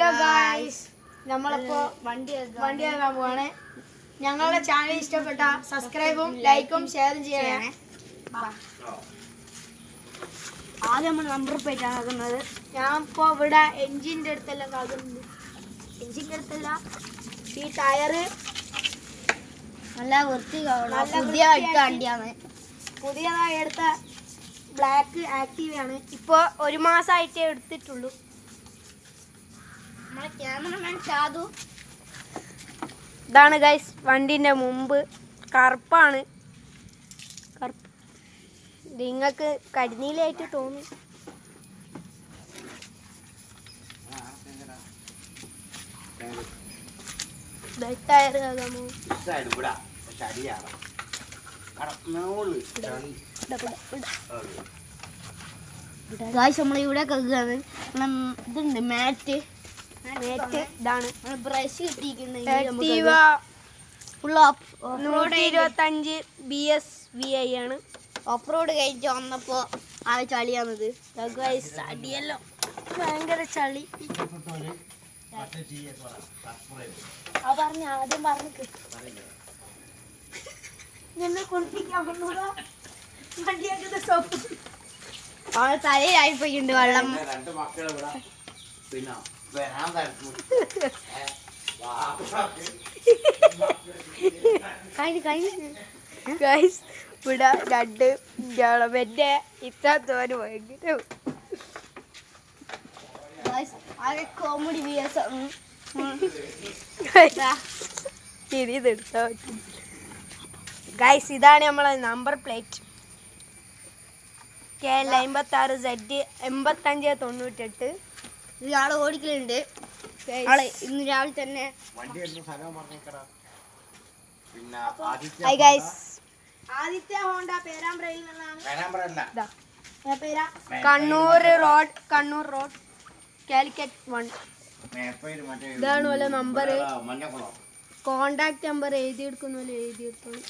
Hello guys, നമ്മളിപ്പോ വണ്ടി വാങ്ങാൻ പോവാണ്. ഞങ്ങളുടെ ചാനൽ ഇഷ്ടപ്പെട്ട സബ്സ്ക്രൈബും ലൈക്കും ഷെയറും ചെയ്യണേ. ആദ്യം നമ്മൾ നമ്പർ പ്ലേറ്റാണ് ആക്കുന്നത്. ഞാൻ ഇപ്പോൾ ഇവിടെ എൻജിൻ്റെ അടുത്തെല്ലാം ആകുന്നുണ്ട്. എൻജിൻ്റെ അടുത്തല്ല, ഈ ടയറ് നല്ല വൃത്തി പുതിയ എടുത്ത വണ്ടിയാണ്. പുതിയതായി എടുത്ത ബ്ലാക്ക് ആക്റ്റീവയാണ്. ഇപ്പോൾ 1 മാസമായിട്ടേ എടുത്തിട്ടുള്ളൂ. നമ്മളെ ക്യാമറമാൻ ഷാദു. ഇതാണ് ഗൈസ് വണ്ടിൻ്റെ മുമ്പ്, കറുപ്പാണ്. കറുപ്പ് നിങ്ങൾക്ക് കരിനീലായിട്ട് തോന്നും. ടയർ ആകാമോ? നമ്മളിവിടെ കഴുകാണ്. ഇതുണ്ട് മാറ്റ്. ഇതാണ് ബ്രഷ് കിട്ടിയിരിക്കുന്നത്. 125 BSVI ആണ്. ഓഫ് റോഡ് കഴിച്ച് വന്നപ്പോൾ ആ ചളിയാണത്. അടിയല്ലോ ഭയങ്കര ചളി. ആദ്യം പറഞ്ഞു എന്നെ കുളിപ്പിക്കാൻ അവളെ തലയിലായിപ്പോയിട്ടുണ്ട് വെള്ളം. ഗൈസ്, ഇവിടെ 2 ജളവന്റെ ഇത്താത്തോന് ഭയങ്കര കോമഡി വീഡിയോസ് ഇതെടുത്താ പറ്റും. ഗൈസ്, ഇതാണ് നമ്മളെ നമ്പർ പ്ലേറ്റ്. KL 56Z 8598. ഇയാള് ഓടിക്കലുണ്ട്. ആളെ ഇന്ന് രാവിലെ തന്നെ ഹായ് ഗൈസ്, ആദിത്യ ഹോണ്ട പേരാമ്പ്രയിൽ നിന്നാണ്. കണ്ണൂർ റോഡ് കാലിക്കറ്റ് 1. ഇതാണ് പോലെ നമ്പർ, കോണ്ടാക്ട് നമ്പർ എഴുതിയെടുക്കുന്ന പോലെ എഴുതിയെടുത്തോളൂ.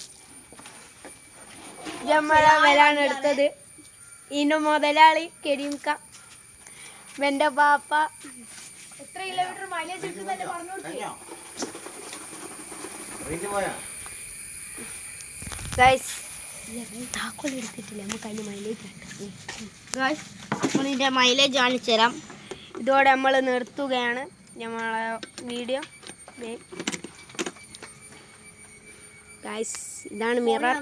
വരാണ് എടുത്തത്. ഇന്നു മുതലാളി കരീംക്ക, എന്റെ പാപ്പ. എത്ര കിലോമീറ്റർ മൈലേജ് കിട്ടുന്നല്ലേ പറഞ്ഞു കൊടുത്തു. താക്കോൽ എടുത്തിട്ടില്ല, നമുക്ക് അതിന് മൈലേജ് ഇതിന്റെ മൈലേജ് കാണിച്ചു തരാം. ഇതോടെ നമ്മൾ നിർത്തുകയാണ് നമ്മളെ വീഡിയോ. ഗൈസ്, ഇതാണ് മിറർ.